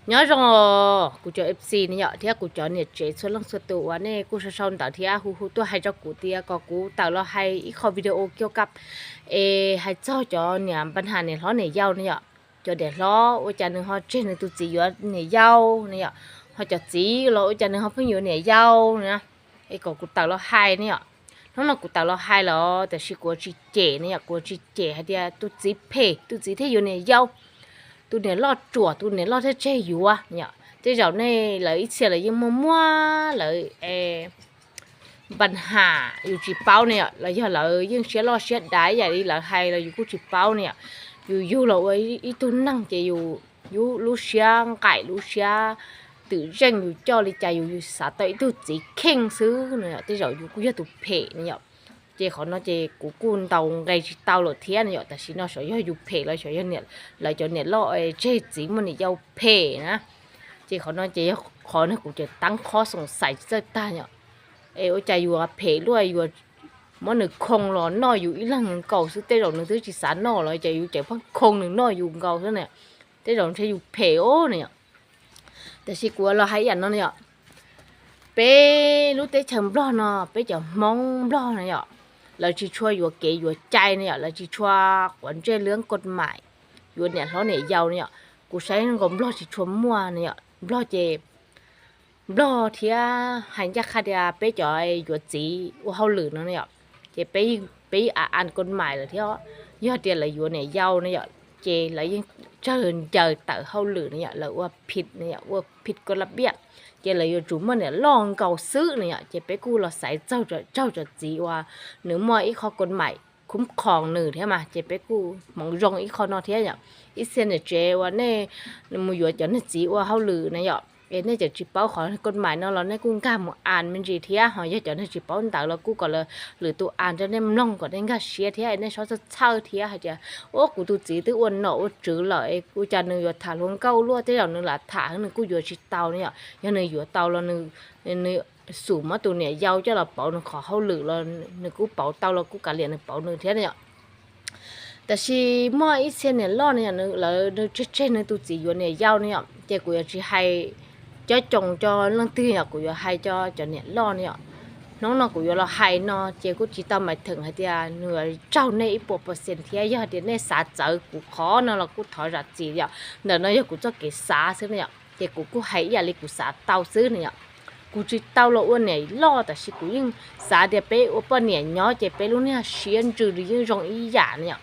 nhớ rồi cụ cho FC này nhở thì cụ cho nhiệt chế số lượng số tụ này cụ sẽ xong tạo thì hu hu tôi hay cho cụ tia có cụ tạo lo hay ít kho video kêu cấp hay cho nhàปัญหาเนี่ยเขาเนี่ยยาวเนี่ยcho để lo ở trên họ trên này tụi chỉ vừaเนี่ยยาวเนี่ยhọ cho chỉ lo ở trên này họ phải nhiềuเนี่ยยาวnè có cụ tạo lo hayเนี่ยnó là cụ tạo lo hay loแต่是cụ chỉ chếเนี่ยcụ chỉ chế hay dia tụi chỉ pay tụi chỉ thấy nhiềuเนี่ยยาวtụi này lo chùa tụi này lo thế chơi yếu à nhở thế giờ này lấy xe lấy những mua lấy bản hàอยู่จีเป้าเนี่ยแล้วgiờ lấy những xe lo xe đái vậy là hay làอยู่กูจีเป้าเนี่ยอยู่là ấy ít tuần năng chỉอยู่lu xe cải lu xe tự nhiênอยู่cho đi chạyอยู่xã tới tụi chỉ khen xứ này thế giờอยู่กูgiờ tụi phê này chị họ nói chị của cún tàu gây tàu lợn thiên này tại vì nó sợ yêu phê lại sợ nhiệt lại cho nhiệt lo chị chỉ mà nhiệt yêu phê nè chị họ nói chị họ nó cũng chỉ tăng khó sòng sài rất ta nhở ôi chạy yêu phê luôn yêu mà nó không lo nó yêu ít lần cầu sự tê rồi nó thứ chỉ sáng nó rồi chạy yêu chạy phát không được nó yêu cầu thế này tê rồi chạy yêu phê ô này tại vì của lo hay ăn nó này bé lúc tê chấm lo nó bé chấm mong lo này nhởเราจะช่วยอยู่เก๋อยู่ใจเนี่ยเราจะช่วยขวัญใจเรื่องกฎหมายอยู่เนี่ยเขาเนี่ยยาวเนี่ยกูใช้งมรอจะช่วยมั่วเนี่ยรอเจ็บรอเทียหันจากคดีไปจ่อยอยู่จีว่าเขาหลือเนี่ยเจ็บไปอ่านกฎหมายเลยเที่ยยอดเดียร์เลยอยู่เนี่ยยาวเนี่ยเจเลยยังเจอแต่เขาหลือเนี่ยเลยว่าผิดเนี่ยว่าผิดกฎระเบียบchị là yêu chúng mình lon cầu xứ này chị bé cu là sai trâu cho chị và nếu mà ít khó con mày cũng còn nửa thế mà chị bé cu mong rong ít khó nó thế nhở ít xem để chị và nè mua vừa cho nó chị và hao lử này nhở nên chị bảo khỏi con mày nó là nó cũng cả một an mình gì thế họ cho nó chị bảo tạo là cu còn là lử tụ an cho nên nông còn nên cái xe thế nên sao sao thế hả chị ô cu tụ chị tụ ôn nổ chữ lợi cu cho nó vừa thả luôn câu luôn thế rồi nó là thả nó cu vừa chị tàu này nhở nó vừa tàu là nó sủ mà tụ này giàu cho là bảo nó khó hao lử là nó cu bảo tàu là cu cả liền nó bảo nó thế này nhởแต่ชีมั่วอีเซนเนี่ยล้อเนี่ยนึกแล้วเช่นนึกตัวจีอยู่เนี่ยยาวเนี่ยเจ้ากูอยากจะให้cho chồng cho lăng tư nhà của hai cho nè lo nè nó của là hai nó chỉ có chỉ tao mày thường hay tia nửa trâu này bộ percent thì giờ thì này xả chở của khó nó là của thọ ra gì vậy nè nó giờ của cho cái xả xứ nè chỉ của hay giờ lấy của xả tao xứ nè của chỉ tao là uốn này lo tại chỉ của những xả để bé ở bên này nhỏ chỉ bé luôn nè xuyên trừ đi những rong ý giả nè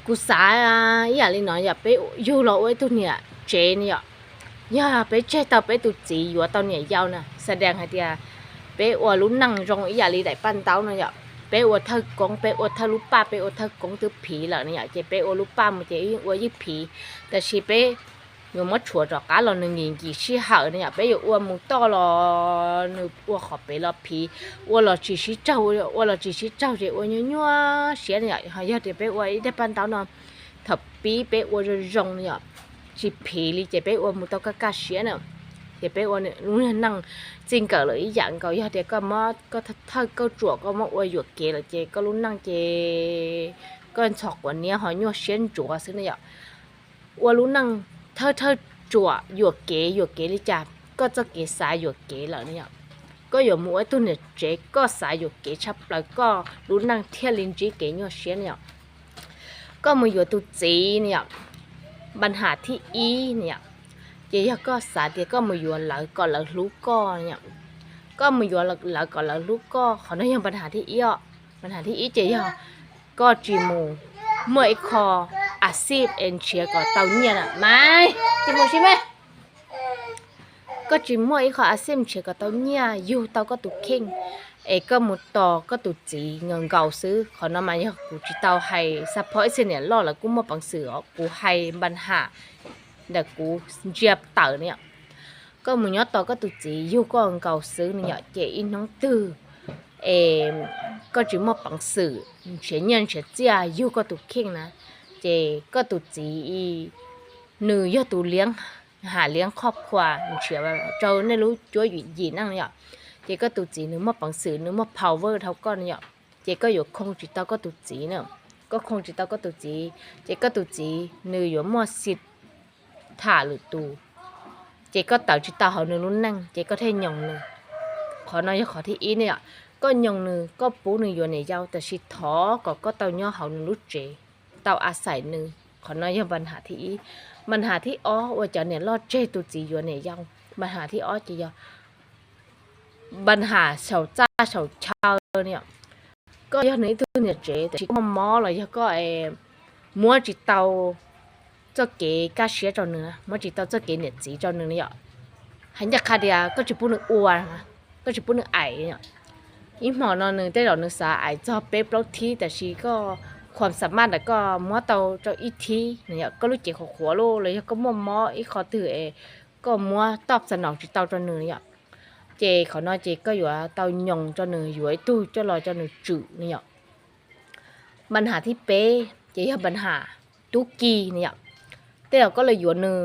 của xả ý giả lên nói giờ bé yêu là uốn tôi nè chế nèย่าไปเช่ตาไปตุจีอยู่ตอนเนี่ยยาวนะแสดงให้เดียไปอวลุ้นนั่งรองอีหยาลีได้ปั้นเต้านะอย่าไปอวเธอกงไปอวเธอลูกป้าไปอวเธอกงตือผีเหล่านี้จะไปอวลูกป้ามันจะอวยี่ผีแต่ชีไปอยู่มัดชัวจอกกาเราหนึ่งยิงกี่ชี้หาเนี่ยไปอยู่อวมุต้อรอหนึ่งอวขอบไปรอผีอวเราจีชี้เจ้าอวเราจีชี้เจ้าจะอวยัวเสียเนี่ยหายาเดี๋ยวไปอวได้ปั้นเต้านอนถับปีไปอวจะรองเนี่ยchỉ phê li chỉ bé ôm một tao cá xía nè chỉ bé ôm lúc này năng chính cỡ lấy dạng cỡ giờ thì có mà có thơ có chuột có mà ôm chuột kia là chỉ có lúc năng chỉ con chọc của nia họ nhua xuyên chuột xí này ạ ôm lúc năng thơ chuột chuột kia đi chả có cho kia xài chuột kia là này ạ có nhiều mũi tôi này chỉ có xài chuột kia chắp lại có lúc năng theo linh trí kia nhua xuyên này ạ có một chuột tôi chỉ này ạปัญหาที่อีเนี่ยเจ๊ก็สาเดียก็มาอยู่หลังก่อนหลังลูกก็เนี่ยก็มาอยู่หลังก่อนหลังลูกก็เขาได้ยังปัญหาที่อีอ่ะปัญหาที่อีเจ๊ก็จีมูเมื่อคออาชีพเอ็นเชียก็เตาเนี่ยน่ะไม่จีมูใช่ไหมก็จีมูคออาชีพเชียก็เตาเนี่ยอยู่เตาก็ตุกเข่งก็หมดต่อก็ตุจีเงินเก่าซื้อขอน้ำมันกูจีเตาให้ซัพพอร์ตเสเนี่ยรอแล้วกูมาปังเสือกูให้ปัญหาเด็กกูเจียบเต๋อเนี่ยก็มึงย้อนต่อก็ตุจีอยู่ก็เงินเก่าซื้อเนี่ยเจอินน้องตื้อก็จีมาปังเสือเฉียนยันเฉียเจียอยู่ก็ตุเข่งนะเจก็ตุจีหนึ่งยอตุเลี้ยงหาเลี้ยงครอบครัวเฉียว่าเจ้าไม่รู้ช่วยอยู่ยีนั่งเนี่ยchị có tụt chỉ nếu mà bằng sự nếu mà power thâu con nhở chị cóอยู่không chỉ tao có tụt chỉ nữa có không chỉ tao có tụt chỉ chị có tụt chỉ nếuอยู่mà xịt thả lử tù chị có tạo chỉ tạo họ nương luôn năng chị có thể nhồng nương khó nói cho khó thì ý này ạ có nhồng nương có bố nương vừa này giaoแต่สิท้อก็tàu nhỏ họ nương lúc chị tàuอาศัยnương khó nói choปัญหาที่ýปัญหาที่อ้อว่าจะเนี่ยรอดเจ้ตัวจีvừa này giaoปัญหาที่อ้อจะปัญหาเฉาจ้าเฉาเช่าเนี่ยก็ยังนี้ตัวเนี่ยเจ๊แต่ก็มอเลยก็mua chỉ tàu cho cái cá sấu cho nữa mua chỉ tàu cho cái nhiệt gì cho nữa nhở hành chắc khai đi à có chỉ bún được uo mà có chỉ bún được ải nhở ý mỏ nó nữa tới đó nữa xả ải cho bếp lâu thiแต่ชีก็ความสามารถแล้วก็มัวเตาchoอีทีเนี่ยก็รู้จักหัวโลเลยก็มัวอีขอถือก็มัวตอบสนองจิตเตาcho nữaเนี่ยเจเขาน้อยเจก็อยู่เตาหยงcho nữaอยู่ไอ้ตู้choรอcho nữaจืดเนี่ยปัญหาที่เป๊ะเจอปัญหาตุกีเนี่ยแต่เราก็เลยอยู่นึง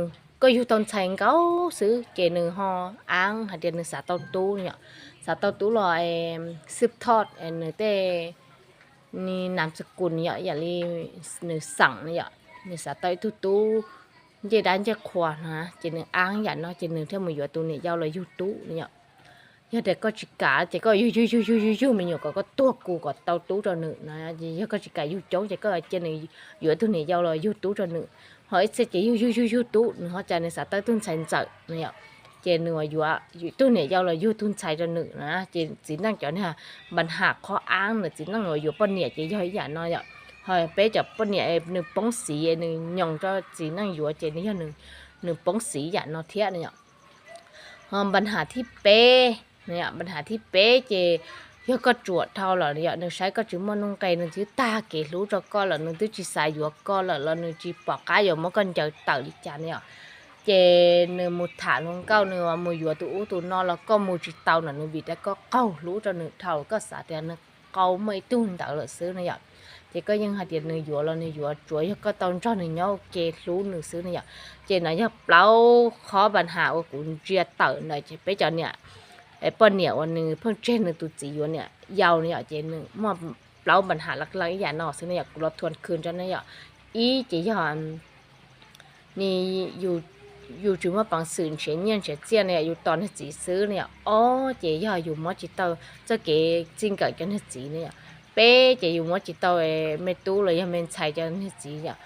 ก็อยู่ตอนใช้เขาซื้อเจนึงห่ออ้างหาเดือนนึงสาเตาตู้เนี่ยสาเตาตู้รอสืบทอดเนื้อแต่นี่นามสกุลเนี่ยอย่าลีเนื้อสั่งเนี่ยเนื้อสาเตาตู้เจด้านจะขวานฮะเจนึงอ้างอย่างเนาะเจนึงที่มันอยู่ตัวเนี่ยยาวเลยอยู่ตู้เนี่ยgiờ để có chỉ cả chỉ có yu mình nhiều có tua cù có tàu tú cho nữ nè giờ có chỉ cả yu chấu chỉ có ở trên này giữa thứ này giao là yu tú cho nữ hỏi sẽ chỉ yu tú họ trả này sẽ tới tuần sai sợ nè trên nữa yu tú này giao là yu tuần sai cho nữ nè chỉ năng chọn ha bản hạ khó ăn là chỉ năng ngồi yu bên nhẹ chỉ cho ý giả nói vậy hỏi bé chập bên nhẹ nữ bóng xì nữ nhong cho chỉ năng yu trên này cho nữ bóng xì giả nó thiệt nè bản hạที่เป๊เนี่ยปัญหาที่เป๊ะเจยก็จวดเท่าหรอเนี่ยนึกใช้ก็จือมันนุ่งไก่นึกจือตาเกรู้จะก็หรอนึกจือสายอยู่ก็หรอแล้วนึกจือปอกกายอยู่มันก็จะเต่าดิจานเนี่ยเจนึกมุดฐานลงเก้านึกว่ามืออยู่ตัวนอนแล้วก็มือจือเต่าหน่ะนึกบิดแล้วก็เก้ารู้จะนึกเท่าก็สาแต่นึกเก้าไม่ตุ้นเต่าเลยซื้อเนี่ยเจก็ยังหาเดียนนึกอยู่แล้วนึกอยู่จวยก็ตอนเจ้านึกเนาะเกรู้นึกซื้อเนี่ยเจน่ะจะเปล่าขอปัญหาว่ากูเจียเต่าหน่อยเจไปจานเนี่ยปนเนี่ยวันนึงเพิ่งเจนนึงตุจีอยู่เนี่ยยาวเนี่ยเจนนึงมั่วเปล่าปัญหาหลักๆอย่างนอซึ่งเนี่ยกูรับทวนคืนจนเนี่ยอีเจียนนี่อยู่จุดว่าปังสื่อเฉียนเงี้ยเฉียเจียเนี่ยอยู่ตอนที่จีซื้อเนี่ยอ๋อเจียอยู่มั่วจิตเตอจะเก๋จริงกับกันที่จีเนี่ยเป้เจียอยู่มั่วจิตเตอไม่ตู้เลยยังเป็นชายจันที่จีเนี่ย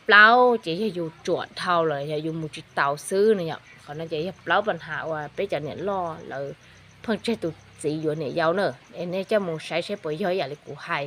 เปล่าเจียอยู่จวดเท่าเลยอยู่มั่วจิตเตอซื้อเนี่ยเขาน่าจะเล่าปัญหาว่าไปจากเนี่ยรอแล้วเพิ่งใช้ตุจีอยู่เนี่ยยาวเนอะเอ็นเนี่ยจะมูใช้ปุ๋ยย่อยอะไรกูให้